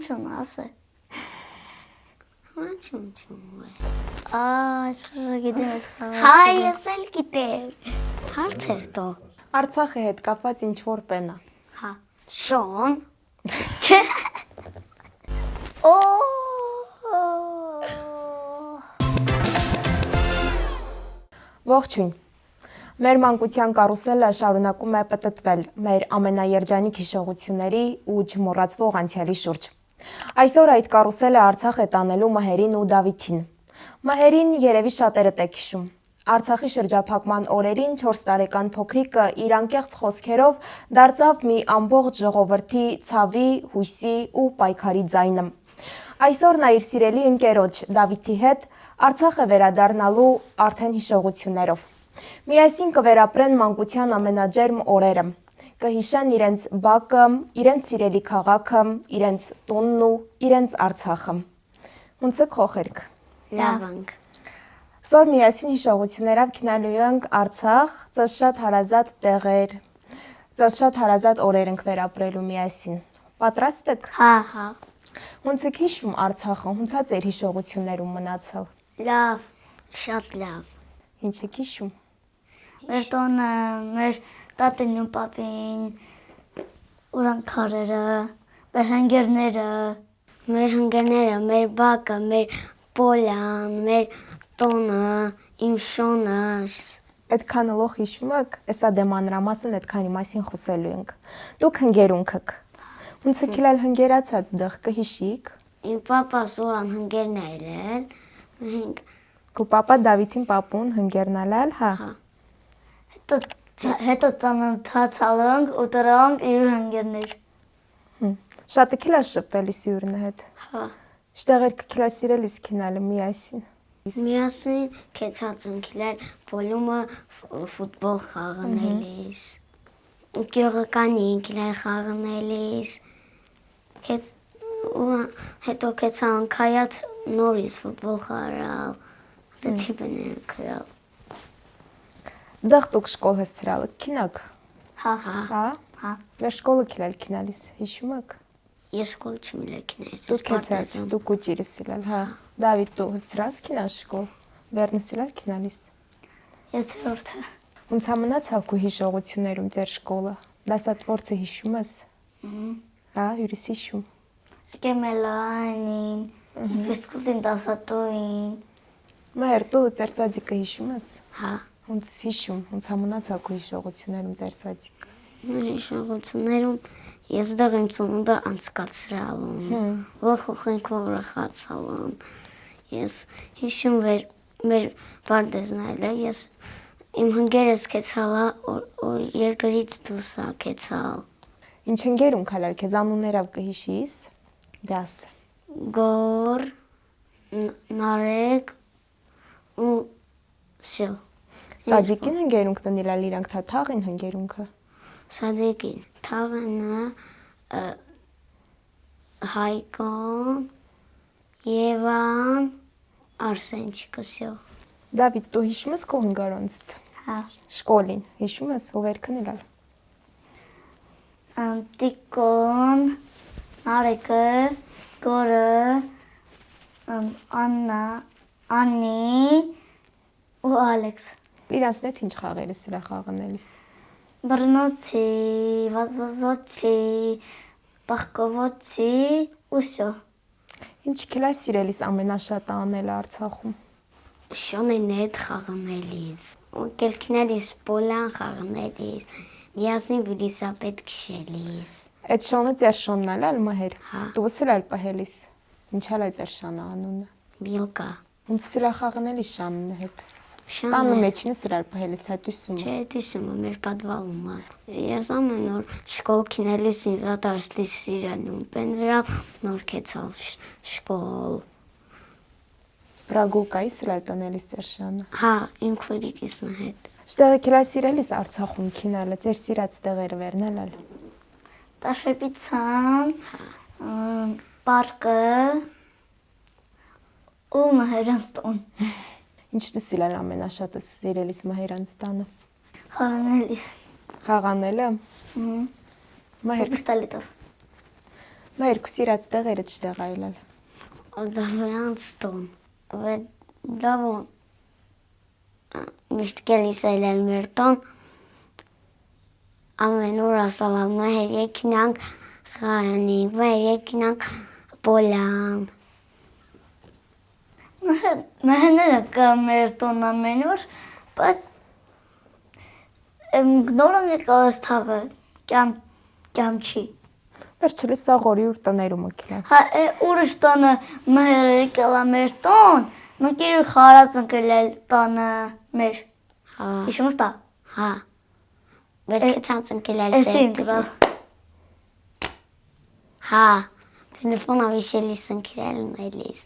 Չուն ասե։ Չուն։ Գիտեմ ես խաղ։ Հա, ես էլ գիտեմ։ Հարցեր տո։ Արցախի հետ կապված ինչ որ պենա։ Հա, Շոն։ Չէ։ Օ։ Ողջույն։ Մեր մանկության կարուսելը շարունակում է պտտվել մեր ամենաերջանիկ հիշողությունների ու չմոռացվող անցյալի շուրջ։ Այսօր այդ կարուսելը Արցախ է տանելու Մհերին ու Դավիթին։ Մհերին երևի շատերդ եք հիշում։ Արցախի շրջափակման օրերին 4 տարեկան փոքրիկը իր անկեղծ խոսքերով դարձավ մի ամբողջ ժողովրդի ցավի, հույսի ու պայքարի ձայնը։ Այսօր նա իր սիրելի ընկերոջ Դավիթի հետ Արցախ է վերադառնալու արդեն հիշողություններով։ Միասին կվերապրեն մանկության ամենաջերմ օրերը, կհիշեն իրենց բակը, իրենց սիրելի քաղաքը, իրենց տունն ու իրենց Արցախը։ Ոնց է խոխերք։ Լավ ենք։ Զոր միասին հիշողություններով քննելու ենք Արցախ, ձեզ շատ հարազատ տեղեր, ձեզ շատ հարազատ օրեր ենք վերապրելու միասին։ Պատրաստ եք։ Հա։ Ոնց եք հիշում Արցախը, ոնց է ձեր հիշողություններում մնացել։ Լավ։ Շատ լավ։ Ինչ եք հիշում։ Մեր տոնը, մեր տատին ու պապին, ուրանքարերը, մեր հանգերները, Մեր հնգերները, մեր բակը, մեր պոլյան, մեր տոնը, իմ Շոնս։ Այդքան լող հիշում եք, էսա դե մանրամասն այդքանի մասին խոսելու ենք։ Դուք հնգերունք եք։ Ոնց եք իլալ հնգերացած դեղ կհիշիք։ Իմ պապաս ուրան հնգերն է ելել, մենք Քո պապա Դավիթին պապուն հնգերնալալ, հա։ հետո ծանոթացալանք ու դրանք իր հանգերներ։ Շատ եք իլալ շփվել Սյուրնի հետ։ հա Շտեղեր կքիլա սիրելիս քինալը միասին։ միասին քեցած ընկել բոլումը ֆուտբոլ խաղանելիս։ Գյուղականի ընկել խաղանելիս։ Քեց հետո քեցան քայած նորից ֆուտբոլ խաղալ։ Դե տիպներ քրալ։ Դեղ դուք շկոլ հսցրալ եք քինակ։ Հա։ Հա։ Մեր շկոլը քիլալ քինալիս հիշում եք։ Ես կոչ չմիլեքնես Դուք քեցած դուք ուճիրս իլալ, հա։ Դավիթ դու հսցրաս քինա շկոլ։ Վերնս իլալ քինալիս։ Եթերորդը։ Ոնց ամնացալ քո հիշողություններում ձեր շկոլը։ Դասատ որցը հիշում ես։ Հա, հյուրիս հիշում։ Կեմելանին, ֆիզկուլտին դասատուին։ Մայր դու ձեր սադիկը հիշում ես։ հա Ոնց հիշում, ոնց ամնացալ քո հիշողություններում ձեր սադիկը։ մեր հիշողություններում ես դեռ իմ ծնունդը անցկացրալ եմ։ Որ խոխենք ուրախացալ եմ։ Ես հիշում մեր բարդեզն այլ ես իմ հնգերս քեցալա որ երկրից դուրս ակեցալ։ Ինչ ընկերուն քալալ քեզ անուններով կհիշիս։ Դաս։ Գոր նարեկ ու շո Սաջիկին ընկերունք դնիլալ իրանք թաթաղին ընկերունքը։ Սադիկի թաղնը Հայկոն Եվան Արսենչիկը всё Դավիթ դու հիշում ես քո հնգարանց Հա։ շկոլին, հիշում ես ով էր քնիլալ։ Տիկոն, Նարեկը, Գորը, Աննա, Անի ու Ալեքս։ Իրանց հետ ինչ խաղեր ես իրա խաղանելիս։ Բռնոցի, վազվազոցի, բախկովոցի ու շո։ Ինչ քիլա սիրելիս ամենաշատը անել Արցախում։ Շոնեն հետ խաղանելիս ու կերքնելիս պոլան խաղանելիս միասին վիլիսապետ քշելիս Այդ շոնը ձեր շոնն ալ մհեր։ Հա։ Դու սիրալ պահելիս։ Ինչալ է ձեր շանը անունը։ Միլկա Ոնց սիրա խաղանելիս շանն հետ։ Տանը Շանը մեջին սիրալ պահելիս հետուսում։ Չէ, դիսում մեր պատվալում է։ Ես ամեն օր շկոլ քնելիս դատարստի սիրալում պենդրավ նոր կեցալ շկոլ։ Պրագուլկայի սիրալ տանելիս ձեր շանը։ Հա, իմ քուրիկիսն հետ։ Շտեղը քիլա սիրելիս Արցախում քինալը ձեր սիրած տեղերը վերնալալ։ Տաշեպիցան, պարկը ու մահերանց տոն։ Ինչ դսիլալ ամենաշատը սիրելիս մհերանց տանը։ Խանելիս։ Խաղանելը։ Մահեր Պիստոլետով։ Մեր քու սիրած տեղերը չտեղ այլել։ Դավյանց տուն։ Դավոն միշտ գելիս այլել մեր տուն։ Ամեն օր ասալամ մեր եկինանք խանի, մեր եկինանք բոլան։ Մահները կա մեր տուն ամեն օր, բայց նորում եկալ ես թաղը, կյամ չի։ Վերջերս սաղորի ուր տներում եկել։ Հա, ուրիշ տանը մահերը եկել է մեր տուն, մենք իրար խարած ընկել տանը մեր։ Հա, Հիշում ես տա։ հա։ Վերքեցած ընկելալ Էս են գրալ։ Հա, տելեֆոնով իշելիս ընկելալ ունելիս։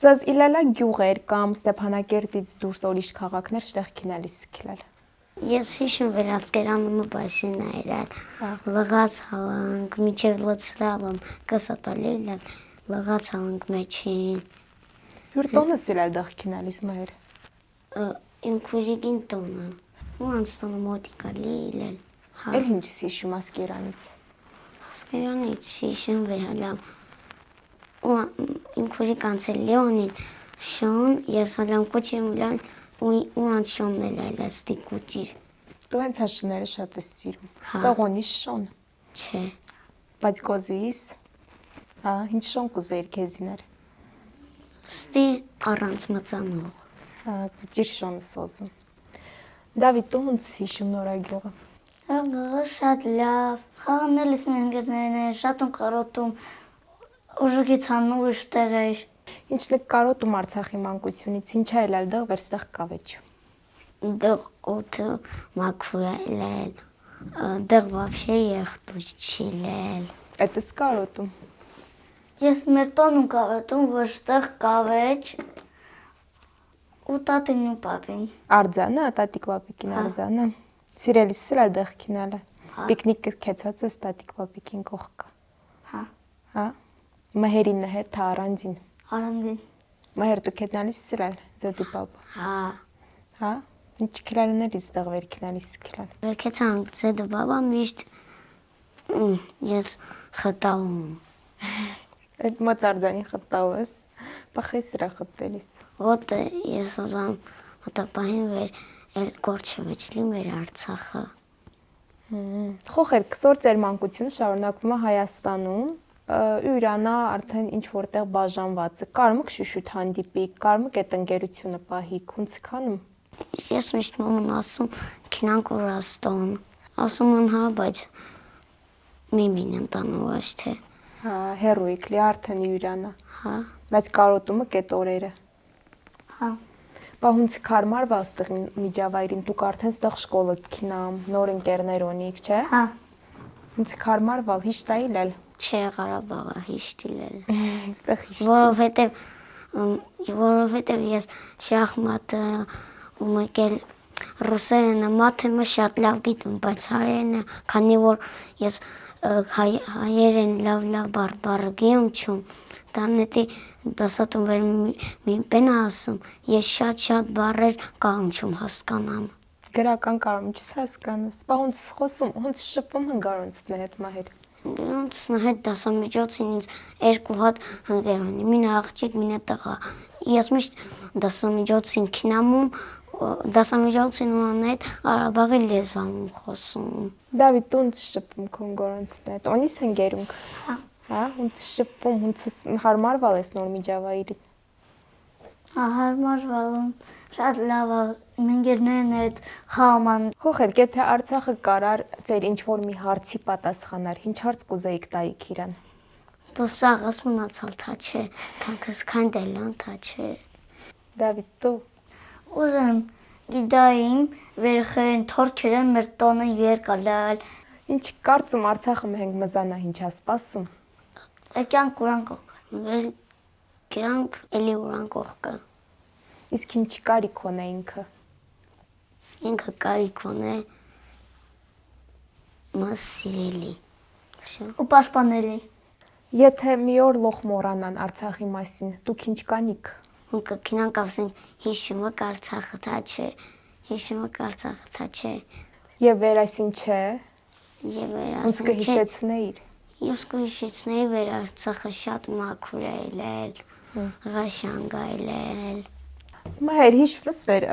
Ձեզ իլելա գյուղեր կամ Ստեփանակերտից դուրս ուրիշ քաղաքներ շտեղ քինալիս քիլալ։ Ես հիշում վերասկերանը բասին այրել, լղաց հալանք, միջև լծրալն, կսատալելն, լղաց հալանք մեջին։ Հյուր տոնը սիրել դեղ քինալիս մայր։ Իմ քուրիկին տոնը, ու անստանը մոտիկա լիլել։ Հա, Էլ ինչ հիշում ասկերանից։ ասկերանից հիշում վերալամ։ Ու իմ քուրիկ անցել Լեոնին, շոն, ես հալամ կոչեմ ուլան, ու անշոնն էլ այլ աստի կուտիր։ Դու հենց հաշները շատ ես սիրում։ Ստողոնի շոն։ Չէ, Բայց գոզիս։ Հա, ինչ շոն կուզեիր քեզիներ։ ստի առանց մծանող։ Հա, ջիր շոնը սոզում։ Դավիթ դու ոնց հիշում նորագյուղը։ Գողը շատ լավ, խաղանել ես մենգերներն են, շատ են կարոտում, ուժգից հանում ուրիշ տեղեր։ Ինչ լեք կարոտում Արցախի մանկությունից, ինչ այլ այլ դեղ վերստեղ կավեջ։ Դեղ օդը մաքրել, դեղ вообще եղտուց չիլել։ Էտես կարոտում։ Ես մեր տոնում կարոտում, որ շտեղ կավեջ ու տատին ու պապին։ Արձանը, տատիկ պապիկին արձանը։ Սիրելիս սրալ դեղ քինալը։ Պիկնիկը քեցած ես տատիկ պապիկին կողքը։ Հա, Հա։ Մահերին հետ թա առանձին։ Արանդին։ Մահեր դու քետնալիս սրալ, զետի պապ։ Հա, Հա։ Ինչ քիլալուներից դեղ վեր քինալիս քիլալ։ վերքեցանք ձեդը բաբա միշտ ես խտալում։ Այդ մածարձանի խտալ ես, բախի սրա խտելիս։ Ոտը ես ազան հատապահին վեր էլ կորչևեջլի մեր Արցախը։ Խոխեր քսոր ծեր մանկությունը շարունակվում է Հայաստանում, Իրանա արդեն ինչ որտեղ բաժանված է։ Կարմը շուշուտ հանդիպի, կարմը այդ ընկերությունը պահի, քունց քանում։ Ես միշտ մաման ասում քինանք Օրաստան։ Ասում են հա, բայց միմին ընտանու ոչ թե։ Հա, հերոիկ լի արդեն Իրանա։ Հա, Բայց կարոտումը կետ օրերը։ Հա, Պահունց կարմար վաստեղ միջավայրին դուք արդեն ստեղ շկոլը քինամ, նոր ընկերներ ունիք, չէ։ հա, Ինձ կարմար վալ հիշտայիլել։ չէ Ղարաբաղը հիշտիլել։ Ստեղ հիշ։ Որովհետև ես շախմատը ու մեկել ռուսերենը մաթեմը շատ լավ գիտեմ, բայց հայերենը, քանի որ ես հայերեն լավ բառը գիում չում, դանետի դասատում վեր մի բենա ասում, ես շատ բառեր կարում չում հասկանամ։ Գրական կարում չհասկանաս։ Պահունց խոսում, հունց շփվում հնգարոնցն հետ մահեր։ Դրանց հետ դասամիջոցին ինձ երկու հատ հնգեր ունի, մինը աղջիկ, մինը տղա։ Ես միշտ դասամիջոցին քինամում, դասամիջոցին ման հետ Ղարաբաղի լեզվամում խոսում։ Դավիթ ոնց շփվում քոնգորանցն հետ։Ոնիս հնգերունք։ Հա, ոնց շփվում, ոնց հարմարվալ ես նոր միջավայրին։ հարմար վալում, շատ լավ է, մենգերներն հետ խաղաման։ Խոխեր, եթե Արցախը կարար ձեր ինչ որ մի հարցի պատասխանար, ինչ հարց կուզեիք տայիք իրան։ Դու սաղս մնացալ թա չէ, թանկս քանդելան թա չէ։ Դավիթ դու Ուզեմ գիտայիմ վերխեն թորքերեն մեր տոնը երկալալ, ինչ կարծում Արցախը մենք մզանա ինչ ասպասում։ եկյան կուրան կողք։ Վեր կյանք էլի ուրան կողքը։ Իսկ ինչ կարիք ունե ինքը։ Ինքը կարիք ունե մաս սիրելի։ Ու պաշտպանելի։ Եթե մի օր լոխ մոռանան Արցախի մասին, դուք ինչ կանիք։ Ինքը քինան կասին հիշումը Արցախը թա չէ, հիշումը Արցախը թա չէ։ Եվ վերասին չէ, Եվ ոնց վերասին չէ, կհիշեցնեիր։ Ես կհիշեցնեի, որ Արցախը շատ մաքուր է ելել, ղաշանգ է ելել։ Մհեր հիշում ես վեր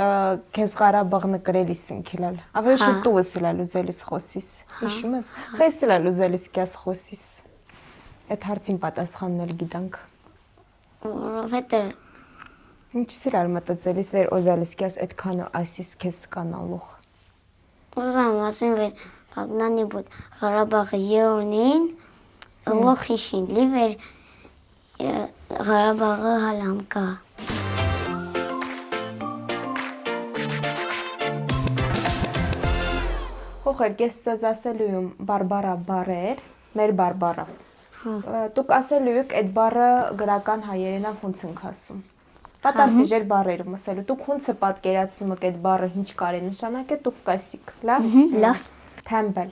քեզ Ղարաբաղը գրելիս ինքիլալ։ Ավելի շուտ դու սլալ ուզելիս խոսիս։ Հիշում ես։ Խեսլալ ուզելիս կես խոսիս։ Այդ հարցին պատասխաննել գիտանք։ Որովհետև Ինչ սիրալ մտածելիս վեր օզալիս կես այդքան ասիս քեզ կանալուղ։ ուզում ասեմ, որ կագնանի բուտ Ղարաբաղը երոնին, լոխիշին, լիվեր Ղարաբաղը հալամկա։ Հոխեր կես ծոզ ասելու եմ բարբարա բարեր, մեր բարբարավ։ Դուք ասելու եք այդ բառը գրական հայերենով ոնց ենք ասում։ Պատարտիժել բառերը մսելու։ Դուք ոնց է պատկերացնում եք այդ բառը ինչ կարի նշանակե դուք կասիք, լավ։ Լավ։ Թեմբել։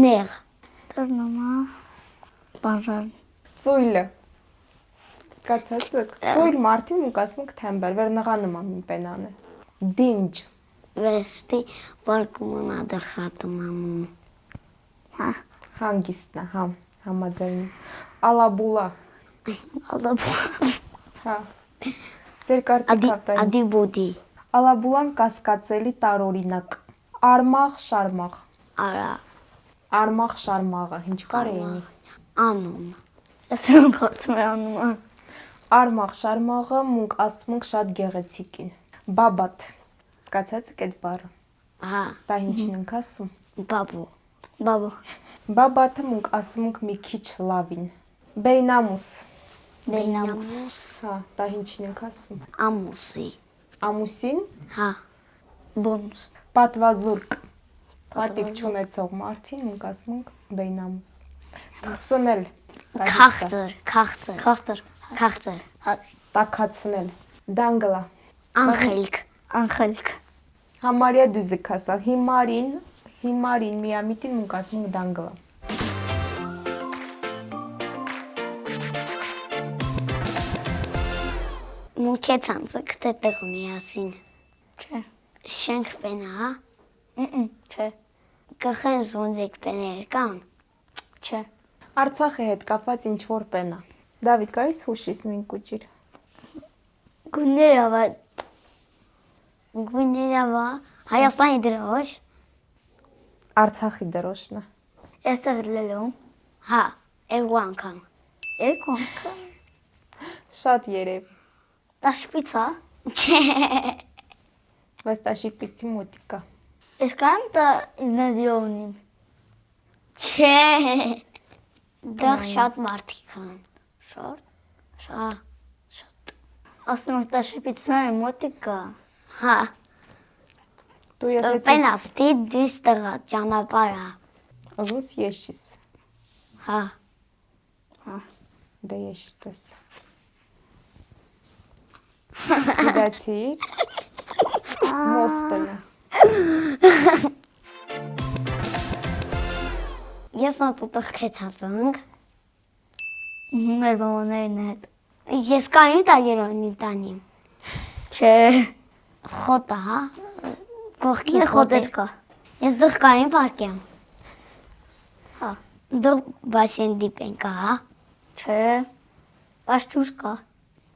Նեղ։ Տրնոմա բաժան։ Ծույլը։ Կացածք։ Ծույլ մարդին ու կասում եք թեմբել, վեր նղանում եմ պենանը։ Դինջ։ Վեստի բարկումն ադախատում ամում։ Հա։ Հանգիստն է, հա, համաձայն։ Ալաբուլա։ Ալաբու։ Հա։ Ձեր կարծիքով Ադիբուդի։ Ալաբուլան կասկածելի տարօրինակ։ Արմաղ շարմաղ։ Արա։ Արմաղ շարմաղը ինչ կար էինի։ Անում։ Ես եմ կարծում եմ անում։ Արմաղ շարմաղը մունք ասում ենք շատ գեղեցիկին։ Բաբատ։ Սկացած այդ բառը։ Հա, Դա ինչին ենք ասում։ բաբու։ Բաբու։ Բաբատը մունք ասում ենք մի քիչ լավին։ Բեյնամուս։ Բեյնամուս։ Հա, դա ինչին ենք ասում։ Ամուսի։ Ամուսին, Հա, Բոնուս։ պատվազուրկ։ Պատիկ չունեցող մարդին մենք ասում ենք բեյնամուս։ Թխծնել։ քաղցր, քաղցր, Խախտր։ քաղցր, Տակացնել։ Դանգլա։ անխելք, Անխելք։ Համարյա դուզիկ ասալ։ Հիմարին միամիտին մենք ասում ենք դանգլա։ մուքեցանցը կտետեղ միասին, Չէ։ շենք պենա, Չէ։ կխեն զոնձեք պեներ կան, Չէ։ Արցախի հետ կապված ինչ որ պենա։ Դավիթ, կարես հուշիս մին կուճիր։ Գուներավա գույներավա, Հայաստանի դրոշ, Արցախի դրոշնը։ Էստեղ լելում։ հա, երկու անգամ, Երկու անգամ։ Շատ երև։ Դա շպիցա։ չէ, Բայց դա շիպիցի մոտիկա։ Ես կամ դա իզնազիովնիմ։ չէ, դեղ շատ մարդիկ են, Շորտ։ հա, Ասում եք դա շպիցնա է մոտիկա։ հա, Դու եթե պենաստի դույս տղա ճանապարհա, ուզում ես ես հա, Դե եշտես։ Գիտացիր։ Մոստելը։ ես նոտուտղ կեցած ենք, Մեր բամաներին հետ։ ես կանիմ տա երոնի տանիմ, Չէ։ խոտա, հա, կողքի Մեր խոտեր կա։ ես դղ կանիմ պարկեմ, Հա։ դղ բասեն դիպենք, հա, Չէ։ Բայց ճուր կա։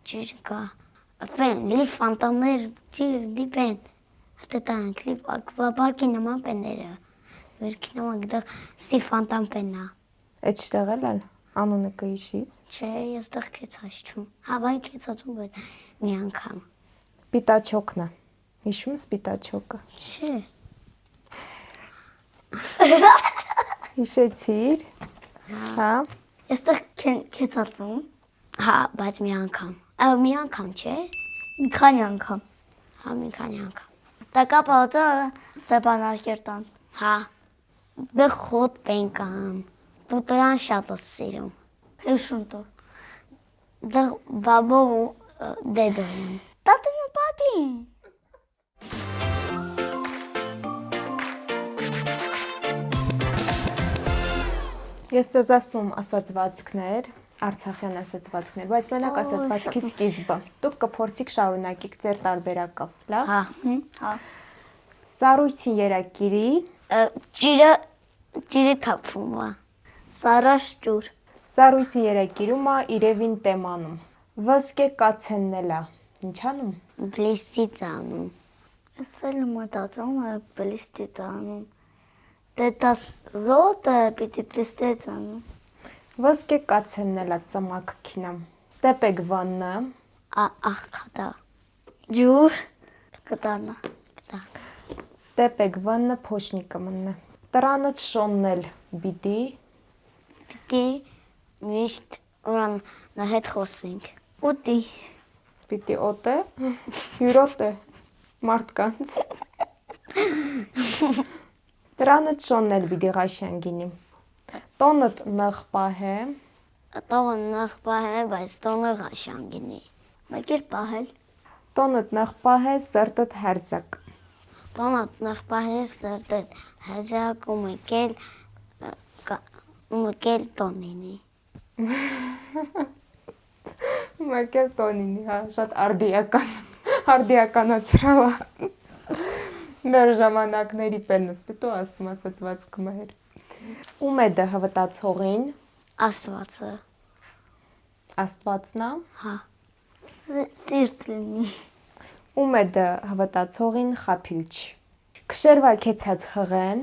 ջիր կա, պեն, լի ֆանտամներ դիպեն, հտետան, լի պարկի նման պեները, վերքի նման գդղ սի ֆանտամ պենա, Այդ շտեղել ալ, անունը կհիշիս։ չէ, ես դղ կեցած չում, հավայ կեցածում որ մի անգամ, Պիտաչոկն է։ Հիշում ես պիտաչոկը։ չէ, Հիշեցիր։ Հա։ Էստեղ քեցածում։ հա, բայց մի անգամ չէ, Մի քանի անգամ։ հա, մի քանի անգամ, Տակա պատը Ստեփանակերտան։ հա, դղ խոտ պենկան, դու տրան շատ ես սիրում, Հիշում դու։ դղ բաբո ու դեդոյին, Տատին ու պապին։ Ես ձեզ ասում ասացվածքներ, Արցախյան ասացվածքներ, բայց մենակ ասացվածքի սկիզբը։ Դուք կփորձիք շարունակիք ձեր տարբերակով, լավ։ հա, Հա։ Սառույցի երակիրի, ջիրը թափվում է, Սարաշ ջուր։ Զարույցի երեկիրումը իրևին տեմանում։ Վսկե կացեննելա։ Ինչանում։ Բլիստիցանում։ Ես էլ մտածում եմ բլիստիցանում։ Դե դաս զոտը պիտի բլիստիցանում։ Վսկե կացեննելա ծմակ քինամ։ Տեպեկ վաննը։ Աղքատա։ Ջուր կտարնա։ Տեպեկ վաննը փոշնիկը մննը։ Տրանը շոննել բիդի։ Պիտի միշտ ուրան նահետ խոսենք։ Ուտի։ Պիտի օտե։ Հյուրոտ է։ Մարդկանց։ Տրանը շոննել բիդի ղաշանգինի։ Տոնըտ նղպահե։ Տողը նախպահ է, բայց տոնը ղաշանգինի։ Մեկ էլ պահել։ Տոնըտ նղպահե սրտըտ հերզակ։ Տոնը նախպահ է ստերտետ հեզակ ու մեկել տոնինի։ Մեկել տոնինի, հա, շատ արդիականացրավ է։ Մեր ժամանակների պենս, դու ասում ասացվածքը մհեր։ Ում է դը հվտացողին, Աստվածը։ աստվածնա, Հա։ Սիրտ լինի։ ում է դը հվտացողին խապիլչ։ Քշերվա կեցած հղեն,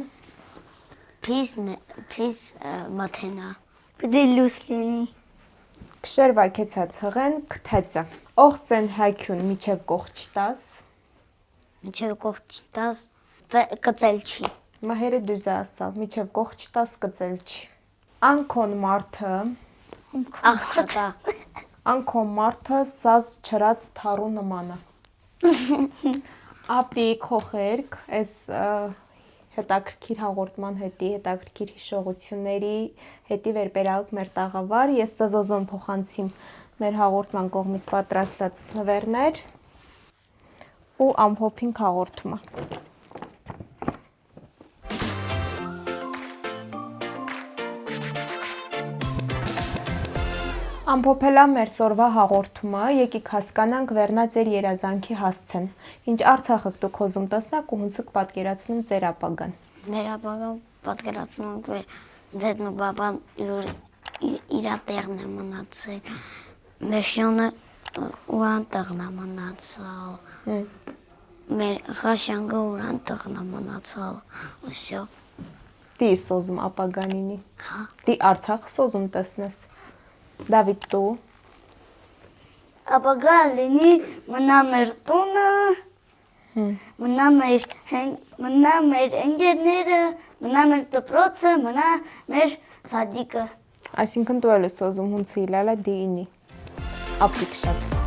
Փիս մաթենա։ Պիտի լույս լինի։ քշերվա կեցած հղեն քթեցը։ Օղծեն հայքյուն միջև կողջ տաս, Միջև կողջ տաս կծել չի։ մհերը դուզա ասալ, միջև կողջ տաս կծել չի։ Անկոն մարդը, Աղքատա։ անկոն մարդը սազ չրած թարու նմանը։ Ապի քոխերք, այս հետաքրքիր հաղորդման հետի, հետաքրքիր հիշողությունների հետի վերբերալք մեր տաղավար, ես ծզոզոն փոխանցիմ մեր հաղորդման կողմից պատրաստած նվերներ ու ամփոփինք հաղորդումը։ Ամփոփելա մեր սորվա հաղորդումը, եկիք հասկանանք վերնա ձեր երազանքի հասցեն։ Ինչ Արցախը դուք հոզում տեսնակ ու հունցիկ պատկերացնում ձեր ապագան։ Մեր ապագան պատկերացնում ենք, որ ձեթն ու բաբան իրա տեղն է մնացել։ Մեր շյոնը ուրան տեղն է մնացալ։ Մեր ղաշանգը ուրան տեղն է մնացալ։ Ոսյո։ Դի սոզում ապագանինի։ Հա։ Դի Արցախ սոզում տեսնես։ Դավիթ դու։ Ապագա լինի մնա մեր տունը, մնա մեր ընկերները, մնա մեր դպրոցը, մնա մեր սադիկը։ Այսինքն դու էլ ես սոզում հունցի իլալա դի ինի։ Ապրիք շատ։